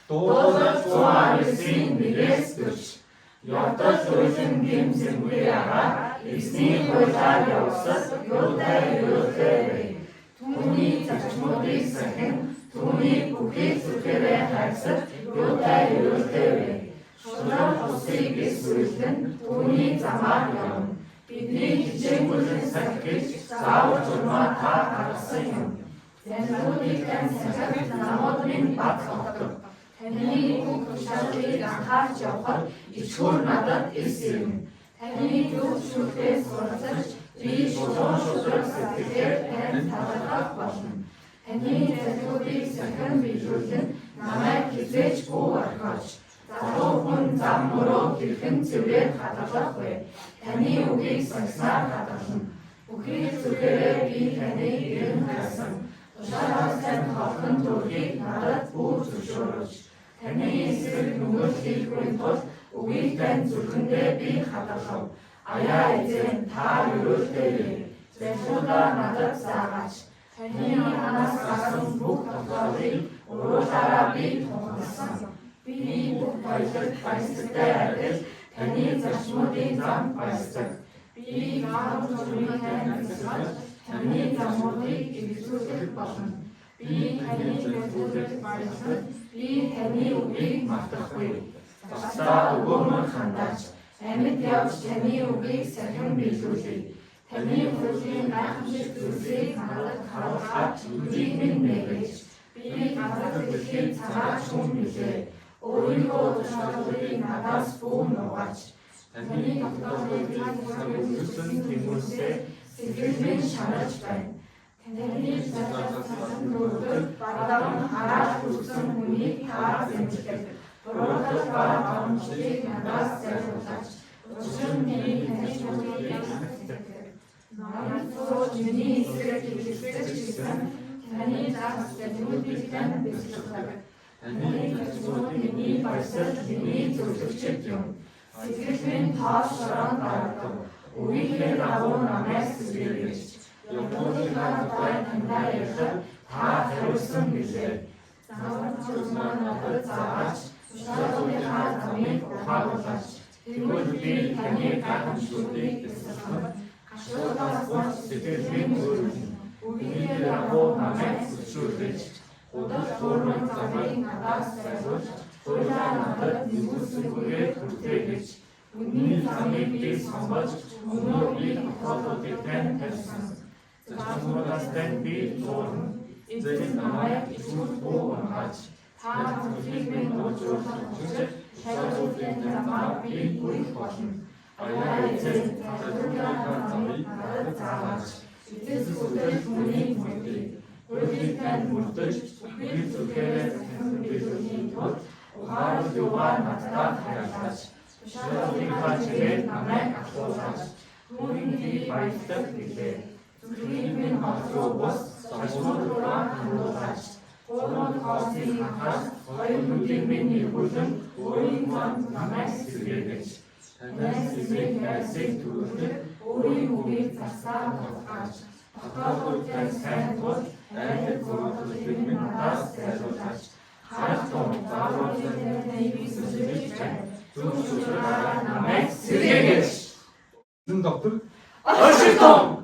Дуулал зуаалсын нэгээс төрж ядаж үлэн гимсэнгүй агаа эсний хуйлаар явсад юутай юутэй түүний зарчмуудыг сахин түүний бүхий зүгээрээ хайсад юутай юутэй шунал усыг эсвэлтэн түүний замаар явна бидний хичээнгүлэн сахиж заавал журмаа та гаргасан юм Тэнүүдийг тань сахиж намууд минь бат хотдог Таны бүх тушаалыг анхаарч явхад ичгүүр надад эс ирнэ. Таны зүг шүлгээс суралцаж би шулуун шудраг сэтгэлээр танд талархах болно. Таны залхуудыг сахин биелүүлэн намайг хизээж бүү орхиож залуу хүн зам мөрөө хэрхэн цэврээр хадгалахгүй. Таны үгийг сагсаар хадгална. Бүхий зүгээрээ би таныг ирэн хайсан. Тушаалаас тань холхон төрхийг надад бүр зөвшөөрөж Таны эсрэг нүгэл хийхгүй тул үгийг тань зүрхэндээ би хадгалав. Аяа эзэн та өрөөлтэй. Залхуудаа надад заагаач. Таны анаас гарсан бүх тогтоолыг уруулаараа би тунхагласан. Би бүх баялаг баясгалтай адил таны зарчмуудын замд баясдаг. Би хаан журмыг тань бэлсэж таны замуудыг эвлүүлэх болно. Би таны зөвлөлд баярлан би таны үгийг мартахгүй. Бусдаа өгөөмөр хандаж амьд явж таны үгийг сахин биелүүлье. Таны хуулийн гайхамшиг зүйлсийг надад харуулж үгийг минь нээгэж. Би надад итгэхийн цагаач хүн билээ. Өөрийнхөө тушаалыг надаас бүүн угааж. Таны тогтоолыг үзсэн тэмүүлсээ сэтгэл минь шанаж байна. Таны зарцуулсан нүгэл баруун хараад хүрсэн хүнийг та зэмлэх. Буруудал ба гомдлыг надаас зайлуулж. Учир нь таны чуулгыг хасдаг. Намайг сууж миний эсрэг хэлэлцэж гисэн таны зас зэмлүүдийг тань бэлтгэдэг. Таны зөвхөн миний баясгал миний зөвлөгчд юм. Сэтгэл минь тоош шороон гаргадаг. Үеийнхээ дагуу намайг сэргийлж. Явуулынхаа тухай таньдаа ярихад та хариулсан билээ. Заавал чулмаа надад заагаач, тушаалынхаа замыг ухааруулаач. Тэгвэл би таны гайхамшгуудыг бэлсэлхэн, гашуудаас болж сэтгэл минь өөрөлдөн. Үеийнхээ дагуу намайг зөвшөөрлөж, удал хуурмын замыг надаас зайлуулж, хуйлаа надад нэгүсэнгүйгээр хүртээгэж, үдний замыг би сонгож, өмнөө би хотоодуудыг тань тавьсан. Зарчмуудаас тань би зуурна. Эзэн намайг ичгүүр бүү унгаач. Та зүйлийг минь уужруулах хүчээр шалгуулын замаар би гүйх болно. Аяа эзэн залхууныхаа замыг надад заагаач. Эцэс хүртэл хүнийг мөрдөй. Хуулийг тань мөрдөж, бүхий зүгээрээ сахин биелүүлэхийн тулд ухаарал юугаар надад хайрлаач. Тушаалынхаа чигээр намайг ахуулаач. Түүнийг би баярлах билээ. Зүрхийг минь хоцруу бус, зарчмуудаа хандуулаач. Хуурмын хоосыг хахаас, хоёр нүдийг минь нэргүүлэн, өөрийн замд намайг сэргээгэж. Танаас эзэн хайрсыг төрүүлэн, өөрийн үгийг засаар болгаач. Хотоодуудтай сайн тул, айдад зургуулыг минь надаас зайлуулаач. Хайр том заавруулын таныг би сүлжиж байна. Зүг шудараа намайг сэргээгэж. Доктор Ашигтон